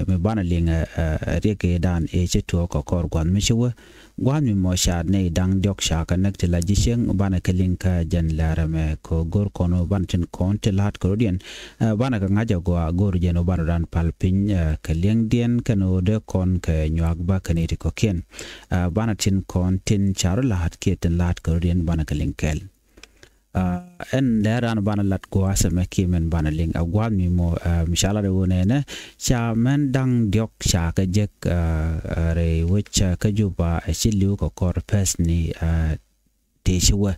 me bana linga reke dan e chetu ko kor gwan mi chuwa gwan mi mo sha ne dang diok sha ka nak tila jisheng bana kalin ka jan lara me ko gor kono ban tin kon tilat ko dien bana ka ngaja gor jeno bana dan palpin kaleng dien kano de kon ka nyak ba kaneti ko ken bana tin kon tin char lahat ke tin lat ko dien bana kalin kel en leran bana lat ko asame kimen bana ling agwan mi mo mishala de wonene cha men dang diok cha ka jek re which ka juba silu ko kor pesni te shiwa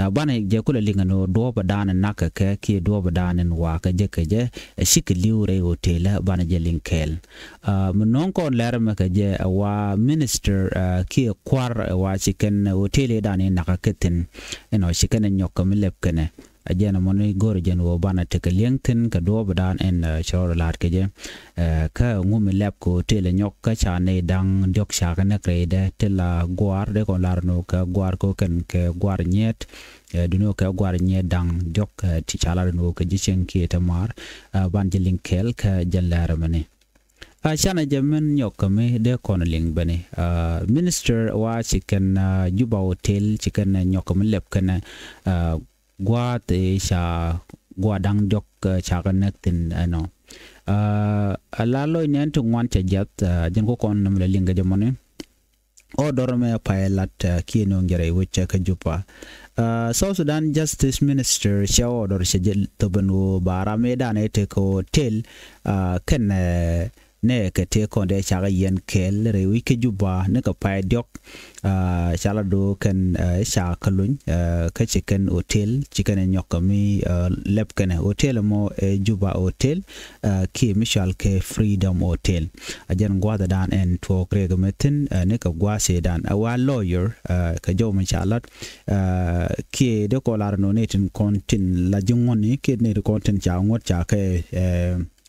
bana je kula linga no do badana naka ka ki do badana wa ka je shikliu re hotel bana je linkel non ko lera ma ka je wa minister ki kwar wa chicken hotel dane naka ketin eno chicken nyok mi lep kene ajena moni gor jen wo bana te ka lengten ka do badan en chor lat ke je ka ngum lep ko tele nyok ka chane dang diok sha ka na krede tela gwar de ko larno ka gwar ko ken ke gwar nyet duno ka gwar nyet dang diok ti chala no ka jichen ki tamar ban jelin kel ka jallara mane Shana German Nyokame de Conaling Bene Minister wa chicken Juba Hotel chicken Nyokam Lepkana gua te sha gua dang jok cha connectin ano alalo nyen to wan cha jet jen ko kon nam le linga jamone o dorme pilot kino ngere which ka jupa South Sudan Justice Minister sha order shejel to banu bara medan ete ko tel ken ne ka te ko de cha yen kel re wi ke juba ne ka pa diok shala do kan sha kalun ka chicken hotel chicken nyokami lep kan hotel mo juba hotel ki mishal ke freedom hotel ajan gwada dan en to kregametin ne ka gwase dan awa lawyer ka jo mishalat ki de ko lar no netin kontin la jungoni ki ne kontin cha ngot cha ke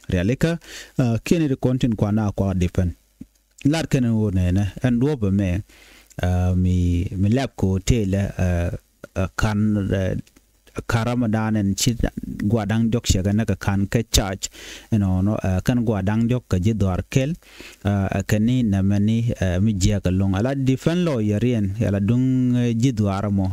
realika kene de content kwa na kwa depend lar kene wona na and wobe me mi lab ko tele kan karamadan en chit gwadang jok shaga na kan ka charge no kan gwadang jok ka jidwar kel kani na mani mi jia ka long ala different lawyer yen ala dung jidwar mo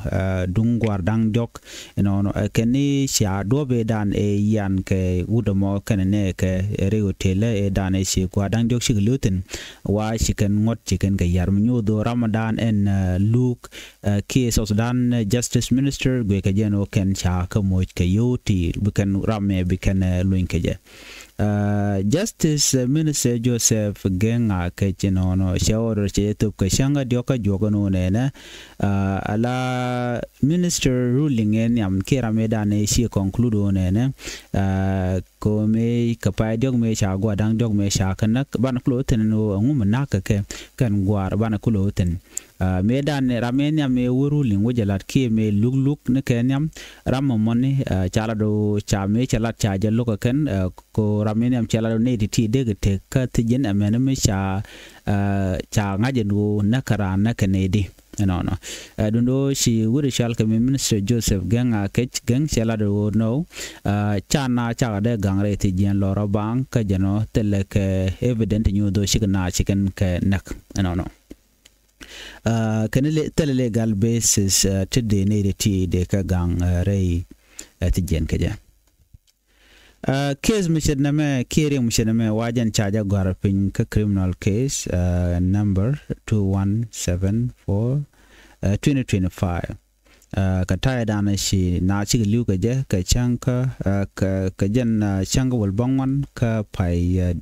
dung gwadang jok no kani sha dobe dan e yan ke udamo kan ne ke re hotel e dan e shi gwadang jok shi gluten wa chicken ngot chicken ka yar mi do ramadan en look ke South Sudan Justice Minister gwe ka jeno ken cha ka mo ke yoti bukan ramme bukan luin ke je Justice Minister Joseph Genga ke chino no shawar che to ka shanga dioka jogo no ne na ala minister ruling en yam ke rameda ne shi conclude ne na ko me ka pa diog me cha gwa dang diog me sha kanak ban klo ten no ngum na ka ke kan gwar ban klo ten medan ramenya me wuruling wajalat ki me lugluk ne kenyam ramomoni chala do cha me chala cha jallo ka ken ko ramenya chala do ne ti de te ka tijen amene me cha ngajenu nakara na kenedi no dundo shi wuri shal ka minister Joseph Genga kech geng chala do no chana cha de gangre ti jen loro bang ka jano tele ke evident new do shigna chicken ke nak no can tell legal basis today need ti de ka gang rei ti jen kaja case mishname kiri mishname wajan charge garpin ka criminal case number 2174 2025 ka taya dana shi na ci liu ka je ka chanka ka jan changa wal bangwan ka pai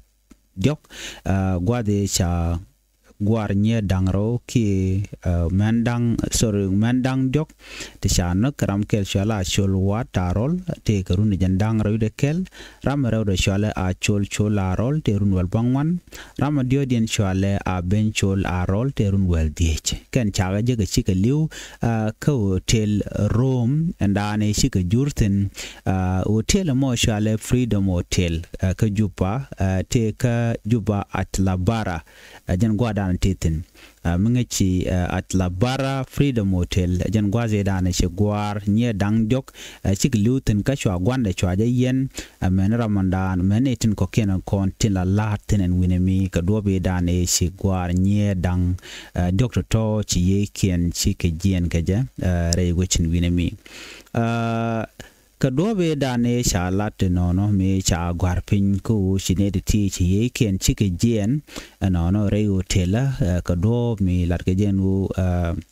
diok gwade cha gwarnya dangro ki mandang diok te shana karam kel shala chol wa tarol te karun jandang ro de kel ram ro de shala a chol arol te run wal bangwan ram dio dien shala a ben chol arol te run wel diech ken chaga je ga chika liu ka hotel room andane shika jurten hotel mo shala freedom hotel ka juba te ka juba at labara jan gwada dan titin mengachi at la bara Freedom Hotel jan gwaze dan che gwar nye dang jok chik lutin ka chwa gwande chwa je yen men Ramadan men etin ko kenan kon tin la latin en winemi ka dobe dan e che gwar nye dang Dr. to chi ye kien chi ke jien ka ja re wichin winemi ka dobe dane cha lat no me cha gwar pin ku shine de ti chi ye ken chi ke jien no re hotel ka do mi lat ke jen u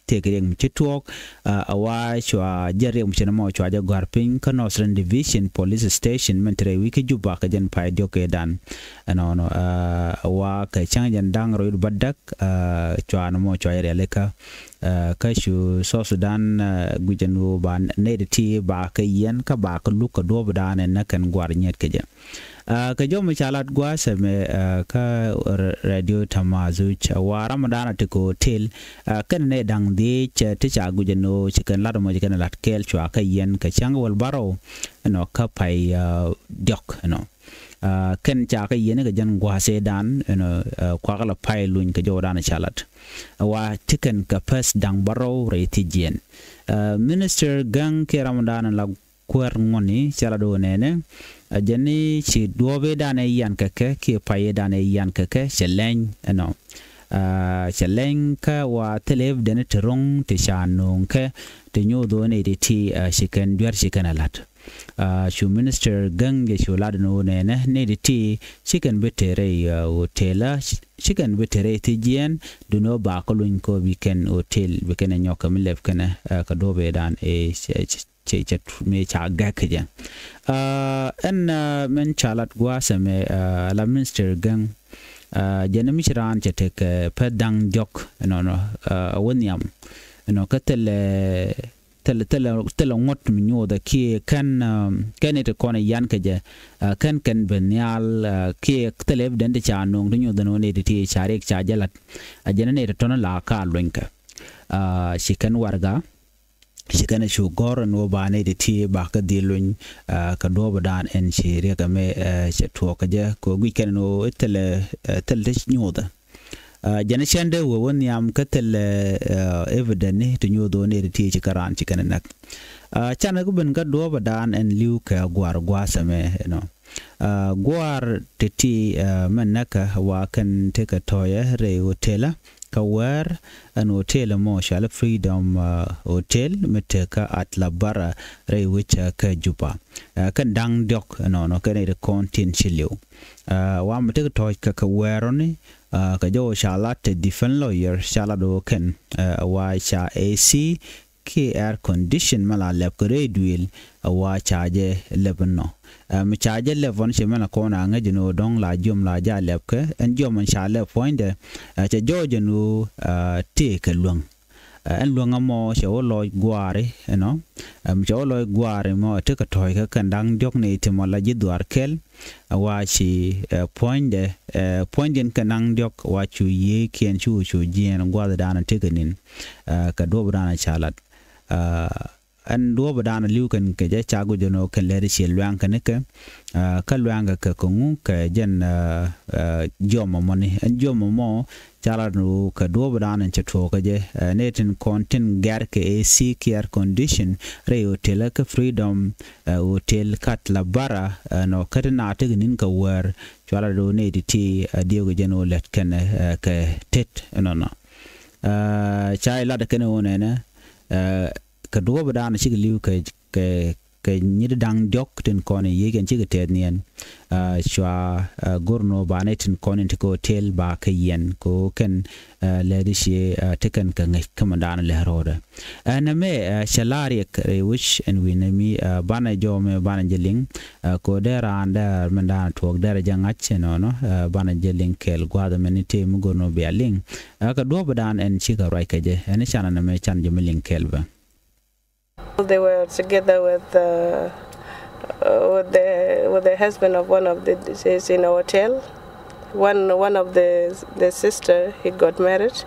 te ke mi chitok awa chwa jere mu chena mo chwa ja gwar pin ka Northern Division Police Station mentre wiki juba ka jen pa dio ke dan no awa ka chang jan dang ro badak chwa no mo chwa re leka kashu so Sudan gujanu ban ne de ti ba ka yen ka ba ka luka do bada ne na kan gwar nyet ke ja ka jo mi chalat gwa se me ka radio tamazu wa Ramadan te ko hotel kan ne dang de che te cha gujanu chikan lado mo chikan lat kel chwa ka yen ka chang wal baro no ka pai dok no kan cha ka yen ga jan gwa se dan no kwa kala pai luin ka jo dan chalat wa tikan ka pas dang baro re ti jen Minister gang ke Ramadan la kwer ngoni chala do nene jani chi dobe dane yan ke paye dane yan ke cheleng no cheleng ka wa telev dane terong te shanung ke te nyodo ne de ti shikan dwer shikan alat shu Minister gang ge shu lad no nene ne de ti shikan betere hotela shikan betere ti jen do no ba ko lun ko weekend hotel weekend nyoka milef kana ka dobe dan e che me cha ga kja en men chalat gwa same la Minister gang jana michran che tek pedang jok no wonyam no katel tel ngot mi nyoda ki kan ete kona yan kja kan benyal ki teleb den de cha no nyoda no ne de ti charek cha jalat jana ne to la ka lwenka shikan warga shikana shu gor no bane de ti ba ka dilun ka do badan en shi re ka me che to ka je ko wi ken no tel de nyoda jana chande wo won yam ka tel evident ne to nyodo ne de ti karan chi kana nak chana ku ben ka do badan en liu ka gwar gwasame no gwar te ti manaka wa kan te ka toya re hotela kawar an hotel mo shala Freedom Hotel meteka at la bara re wicha ka juba kan dang dok no kan e content chiliu wa meteka toy ka kawar ni ka jo shala te different lawyer shala do kan wa cha AC ki air condition mala lab ko reduil wa charge lebno mi charge levon che mala kona ngajino dong la jum la ja lab ke en jom man shala point che jojenu te ke luang en luang mo che o loy gware no mi che o loy gware mo te ka toy ka kandang jok ne te mo la jidwar kel wa chi point en kanang jok wa chu ye ken chu jien gwada dana te kenin ka do dana chalat an do badana liukan ke ja chago jono kan le ri luang kan ke ka luang ka kungu ka jen jomo moni an jomo mo chala no ka do badana chato ka je netin content gar ke AC air condition re hotel ka Freedom Hotel kat la bara no katna te nin ka war chala do ne ti dio jeno let kan ka tet no chai la de kan onena ka do badana chi liu ke nyid dang jok tin kone yegen chi ted nien chwa gorno banetin kone to hotel ba ka yen ko ken ledi shi teken ka ngai kamandana le roda na me shalari ke wish and winami bana jome bana jeling ko dera anda mandana tok dera jangach no bana jeling kel gwada menite mu gorno be aling ka do badana en chi ka rai ka je en chana na me chan jeling kelba. They were together with the husband of one of the deceased in a hotel. One of the sister, he got married,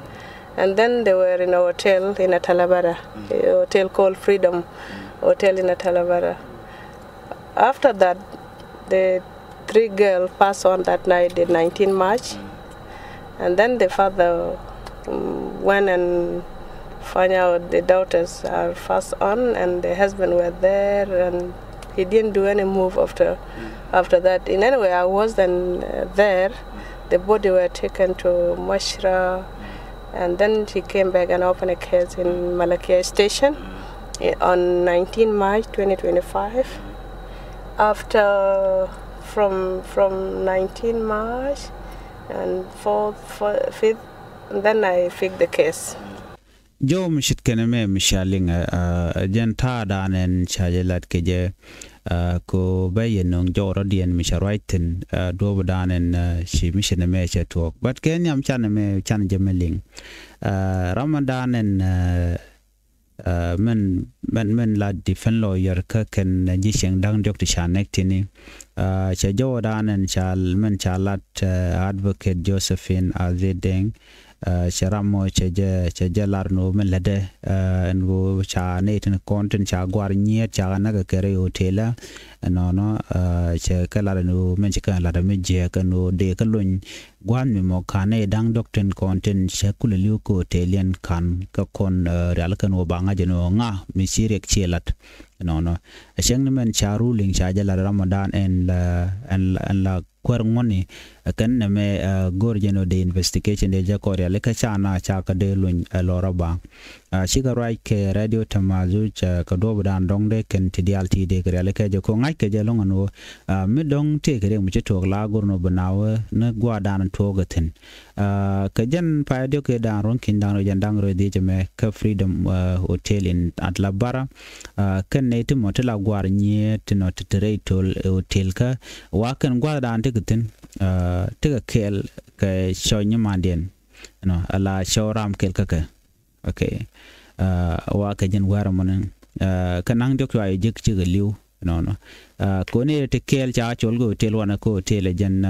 and then they were in a hotel in a Talabara, a hotel called Freedom Hotel in a Talabara. After that, the three girls passed on that night, the 19 March, And then the father went and found out the daughters are fast on, and the husband were there, and he didn't do any move after that. In any way, I wasn't there. The body were taken to Mashra, and then he came back and opened a case in Malakia Station on 19 March 2025. After from 19 March and 4th, 5th, and then I fixed the case. Jo mishit keneme mishaling jenta danen chajelat keje ko bayenong jo rodien misharaitin do danen shi mishene me chetok but kenyam chaneme chan jemeling Ramadan and men la defend lawyer ka ken jisheng dang jok ti shanek tini cha jo danen chal men chalat advocate Josephine Azedeng Sharamo chaje larno men lade ngo cha netin content cha gwar nyet cha naga kere hotela no cha kala no men cha la me je ka no de ka lun gwan mi mo kane dang doctrine content cha kulelu ko hotelian kan ka kon real kan o banga jeno nga mi sirek chelat no sheng men cha ruling cha jala Ramadan and la kwarngoni kan me gorjeno de investigation de jakoria le kachana cha ka de lun loraba shiga right ke radio tamazu cha ka do dan dong de ken tidialti de ke le ke ko ngai ke jelong no mi dong te ke mu to la gorno banawe na gwa dan to gaten ka jan pa de ke dan ron kin dan ro jan dang ro de me ka freedom hotel in Atlabara kan ne to motela gwar nye tino tere to hotel ka wa kan gwa dan te gaten tiga kel ke shonya mandien no ala showram kel ka okay wa ka jen wara mon kanang dok ay jek ci liu no ko ne te kel cha chol go hotel wana ko hotel jen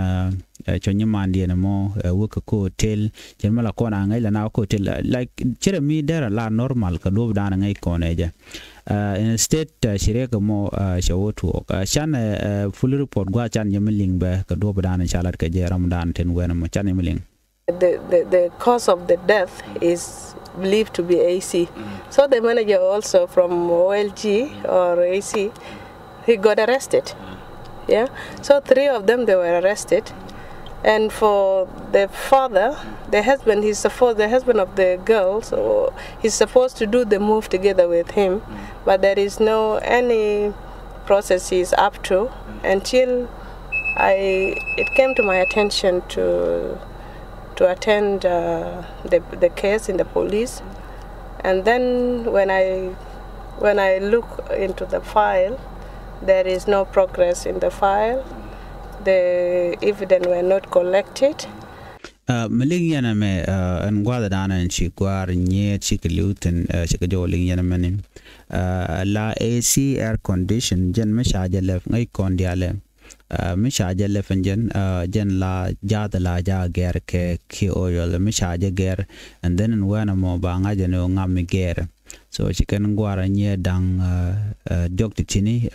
shonya mandien mo wuka ko hotel jen mala ko na ngai la na ko hotel like chere mi dera la normal ka do dana ngai ko ne ja instead shireka mo shawotu shan full report gwa chan yemiling ba ka do badana chalat ka je Ramadan ten wena mo chan yemiling. The cause of the death is believed to be AC. So the manager also from OLG or AC, he got arrested. Yeah. So 3 of them, they were arrested. And for the father, the husband, the husband of the girl, so he's supposed to do the move together with him, but there is no any process he's up to until it came to my attention to attend the case in the police, and then when I look into the file, there is no progress in the file. The evidence were not collected. Maling yana me an gwada dana en chikwar nye chikiluten chikajoling yana manim la AC air condition jen meshaja lef ngai kondiale meshaja lef jen la jada la ja ger ke ki oil meshaja ger and then wana mo banga jeno ngam ger so chicken gwara nye dang dok tini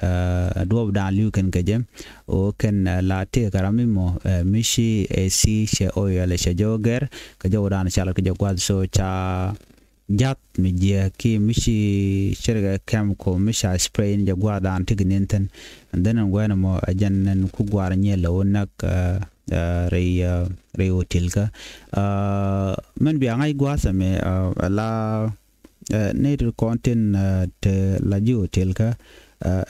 do dan lu ken kejem o ken la te karami mo mishi AC she oil she joger ke jodan chala ke jogwad so cha jat mi je ki mishi sherga chemical misha spray in jogwadan tignenten and then when mo ajan ku gwara nye lo nak re hotel ka men bi ngai gwasa me la native content te la hotel ka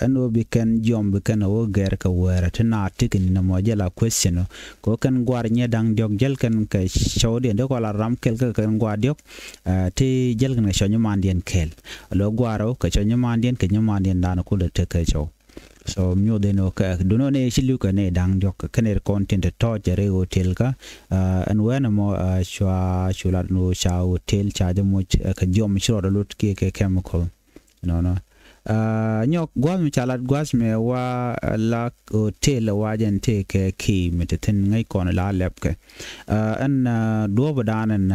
eno bi ken jom bi ken o ger ka wera tena tikin na mo jela question ko kan gwar nye dang jog jel kan ka shawde ndo ko la ram kel ka kan gwa diok ti jel kan shonyo mandien kel lo gwaro ka shonyo mandien ke nyamandien dan ko de te ka show so myo de no ka duno ne shilu ka ne dang jok kaner content to jere hotel ka an wena mo shula no sha hotel cha de mo ka jom shiro da lut ke chemical no nyok gwam chalat gwas me wa la hotel wa jen te ke ki meteten ngai kon la lep ke an do badan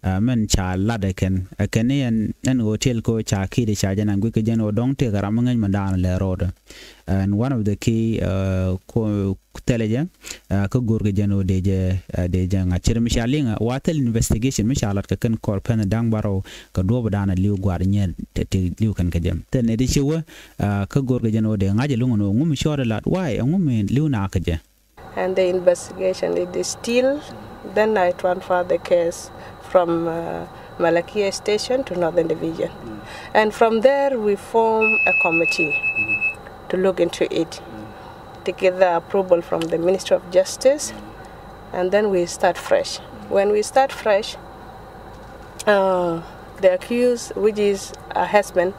men cha ladeken kene en hotel ko cha ki de cha janan gwi ke jen odong te garamangan mandan le road and one of the key ko teleje ko gur ke jen de je ngachir mi shalinga watel investigation mi shalat ka kan korpen dang baro ka do badana liu gwar nye te liu kan ke jem te ne de chiwa ko gur ke jen de ngaje lungo ngum shore lat why ngum liu na ka je and the investigation it is still. Then I transfer the case from Malakia Station to Northern Division. And from there we form a committee to look into it, to get the approval from the Ministry of Justice, and then we start fresh. When we start fresh, the accused, which is a husband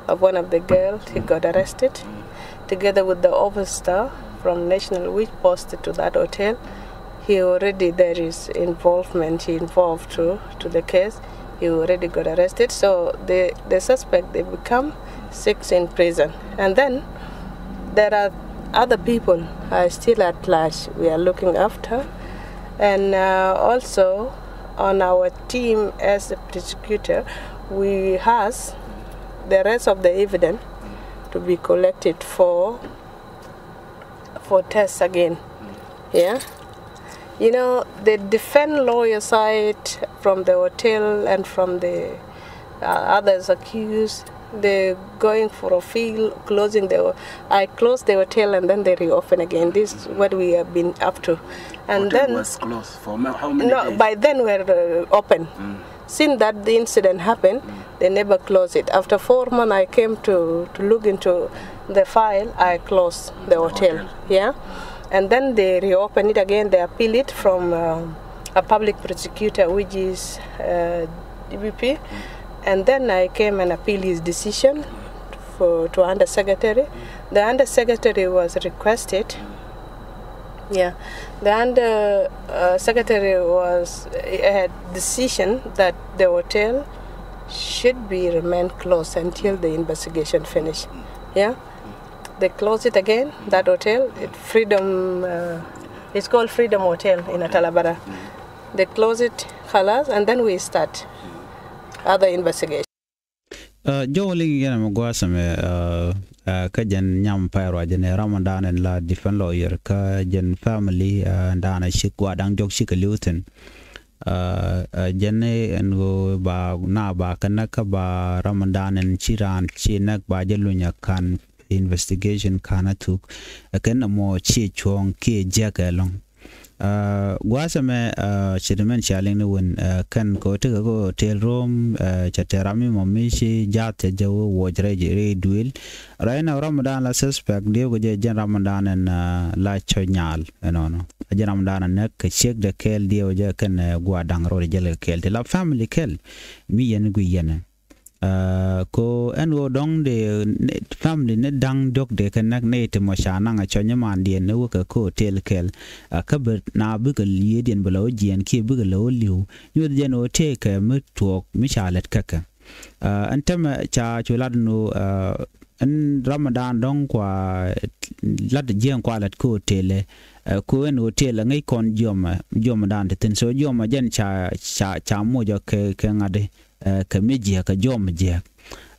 of one of the girls, he got arrested, together with the officer from National which posted to that hotel. He already, there is involvement, he involved to the case. He already got arrested. So the suspect, they become 6 in prison. And then there are other people still at large we are looking after. And also on our team as a prosecutor, we has the rest of the evidence to be collected for tests again. Yeah. You know, the defense lawyer side from the hotel and from the others accused, they're going for a field, I closed the hotel and then they reopen again. This is what we have been up to. And hotel then was closed for how many days? By then we're open. Since that the incident happened, they never closed it. After 4 months, I came to look into the file. I closed the hotel. Yeah. And then they reopen it again, they appeal it from a public prosecutor, which is DPP. And then I came and appealed his decision to Undersecretary. The Undersecretary was requested. Yeah, the Undersecretary was a decision that the hotel should be remain closed until the investigation finish. Yeah. They close it again, that hotel, it's called Freedom Hotel in Talabara. They close it, khalas, and then we start other investigation. Joling yana magwasame ka jan nyam pairo jene Ramadan and la different lawyer ka jan family ndana shikwa dang jok shikalutin jene ngo ba na ba kanaka ba Ramadan and chiran chinak ba jelunya kan investigation kana tuk ken mo chi chong ke jagalong gwasame chidemen chaling won kan ko te go hotel room chaterami momishi jate jawo wojre jere duel raina Ramadan la suspect de go je jan Ramadan en la chonyal no jan Ramadan ne ke check de kel de je kan gwa dang ro je le kel de la family kel mi yen gu yen ko enwo dong de family ne dang dok de kanak ne te mo shana nga chonya man de ne wo ka ko tel kel ka ber na bu ka liye den belo jien ki bu ka lo liu nyu de no te ka mu tok mi chalet kaka antam cha chulad no en Ramadan dong kwa lad jien kwa lat ko tele ko en hotel ngai kon joma dan tin so joma jen cha mo jo ke ngade ka meji ka jom je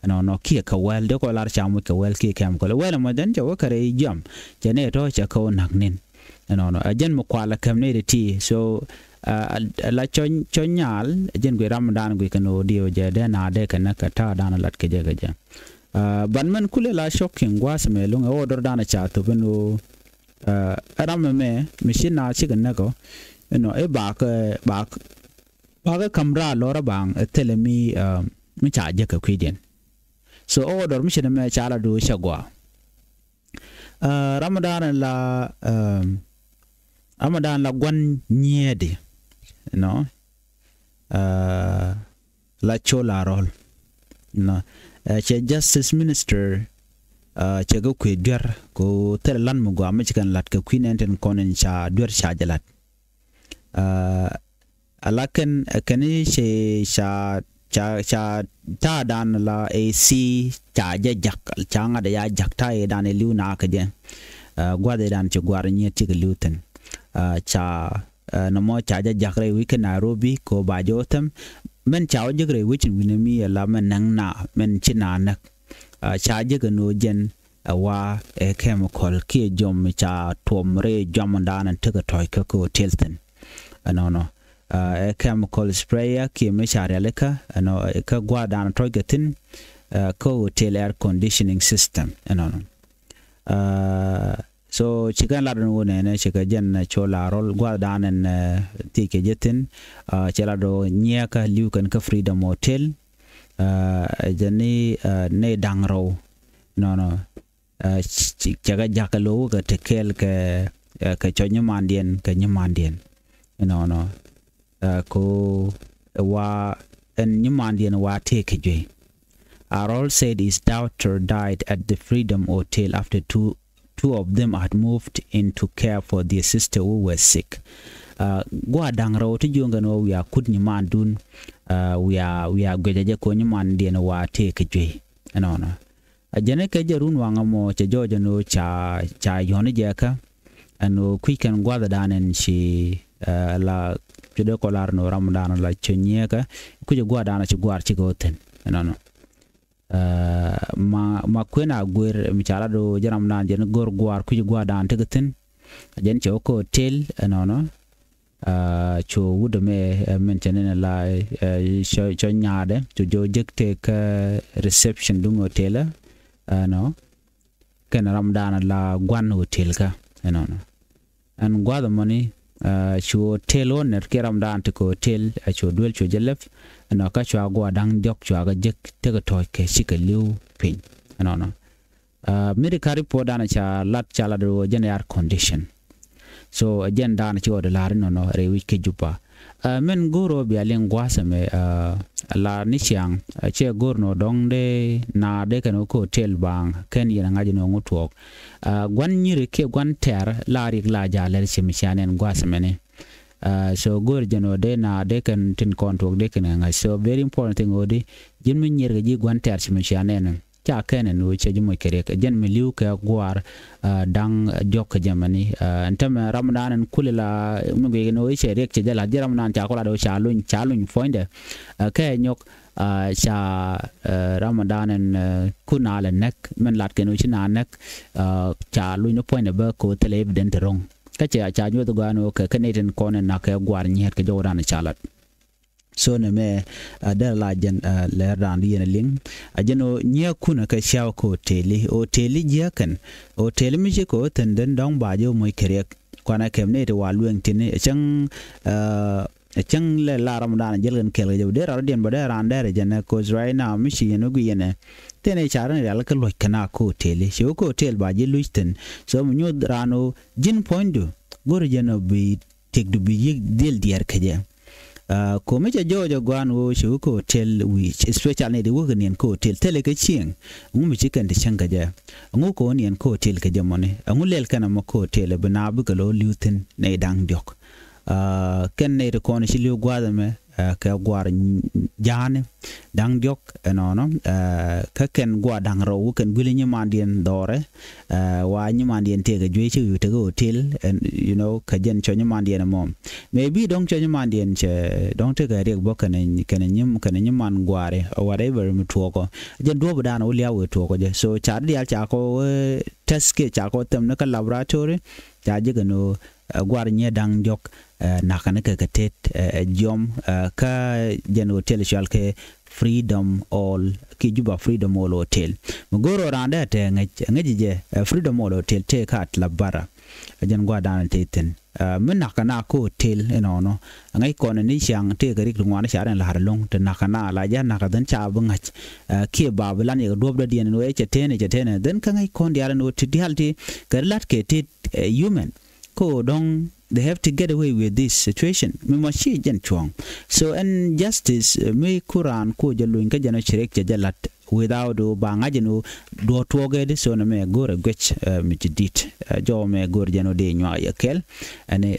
no kia ka wel de ko lar chamu ka wel ki kam ko wel mo den jo kare jam jene to cha ko naknin no ajen mo kwala kam ne de ti so la chonyal jen go Ramadan go kano dio je de na de kana ka ta dan lat ke je ga banman kule la shocking was me lunga order dana cha to beno aram me machine na chi gan ko no e ba ka kamra lora bang telemi mi cha je ka kwiden so order mi shine me cha la do shagwa Ramadan la gwan nyede no la chola rol no che justice minister che go kwe der ko telan mo go am chikan lat ka queen enten konen cha der cha jalat alaken kani che cha ta dan la AC cha jak changa de ya jak ta e dan liu na ka je gwade dan che gwar nye ti gluten cha no mo chaja jakre wi ke Nairobi ko ba jotam men chaw jigre wi chin winami la men nang na men china nak chaja ga no jen wa e chemical ki jom cha tomre jamandan and take toy ko tilton no a chemical sprayer ki me chareleka no ka gwa dan toy gatin ko tel air conditioning system no so chikan la don wona ne chika jen chola rol gwa dan en tike jetin chela do nyaka liukan ka Freedom Hotel jani ne dangro no chaga jakalo ka tekel ka chonyamandien ka nyamandien no ko wa en nyamandien wa take je Arol said his daughter died at the Freedom Hotel after two of them had moved in to care for their sister who was sick. Gwa dangro to junga no we are kud nyamandun we are gwejaje ko nyamandien wa take je no ajane ke jarun wanga mo che jojo no cha yoni jeka anu quicken gwada danen shi la jude kolar no ramadan la chonyeka kuje gwada na chi gwar chi goten no ma kwena gwer mi chala do jaram nan jen gor gwar kuje gwada an tegaten ajen che ko hotel no cho wude me mentene la cho nyaade to jo jekte ka reception dung hotel no ken ramadan la gwan hotel ka no an gwa the money chu hotel owner ke ramadan to hotel chu duel chu jelef no ka chu gwa dang jok chu ga jek te ga toy ke sikaliu pin no medical report dana cha lat cha la do general condition so again dana chu de la no re wi ke jupa men goro bi alen gwasame la nishiang che gorno dongde na de kan ko hotel bang ken yana ngaji no ngutwok gwan nyire ke gwan ter la rik la jaler chimishanen gwasame ne so gor jeno de na de kan tin kontok de kan ngai so very important thing odi jin min nyire ji gwan ter chimishanen cha ken no che jumo kere jen miliu ke gwar dang jok jamani antam ramadan kulila mugi no che rek che jala ramadan cha kola do chalun foinde ke nyok cha ramadan kunala nek men lat ke no china nek chalun no foinde ba ko tele evident rong ka che cha nyu to gano ke keneten konen na ke gwar nyer ke jodan chalat so ne me der la jen le ran yen ling ajeno nya kuna ka shaw ko hoteli jakan hoteli mi ko ten den dong ba jo moy kerek kwana kemne to walueng tini chang le la ramadan jelgen kel jo der den ba der ran der jen ko right now mi shi no gu yene tene charan ya la ka lo kana ko hoteli shi ko hotel ba je luisten so mu nyu rano jin pointu gor jeno bi tek du bi del diar kaje ko me jojo gwan wo shu ko hotel which especially the work in ko hotel tele ka chieng mi chicken de changa ja ngu ko ni ko hotel ka jamone ngu lel kana mo ko hotel bana bu ko lutin ne dang diok ken ne ko ni shilu gwada me ka gwar jane dang diok no ka ken gwa dang ro ken gule ni mandien dore wa ni mandien te ga jwe chi te go hotel and you know ka jen cho ni mandien mom maybe dong cho ni mandien che dong te ga rek bokan ni man gware or whatever mu to ko jen do budan o liawo to ko je so cha dia cha ko test ke cha ko tem na ka laboratory cha je no gwar nye dang jok nakane ka tet jom ka jen hotel shal ke Freedom All ki juba Freedom All Hotel mugoro randa te ngaji je Freedom All Hotel te kat labara jen gwa dan te ten men nakana ko hotel no ngai kon ni siang te ga rik ngwana sharan la harlong te nakana la ja nakadan cha bangach ki bablan ye dob da dien no e chetene den ka ngai kon diara no ti halti garlat ke te human ko dong they have to get away with this situation me machi jen chuang so and justice me Quran ko jaluin ka jana chirek jalat without do banga jeno do toge de so na me gore gwech mi jidit jo me gore jeno de nywa yakel ane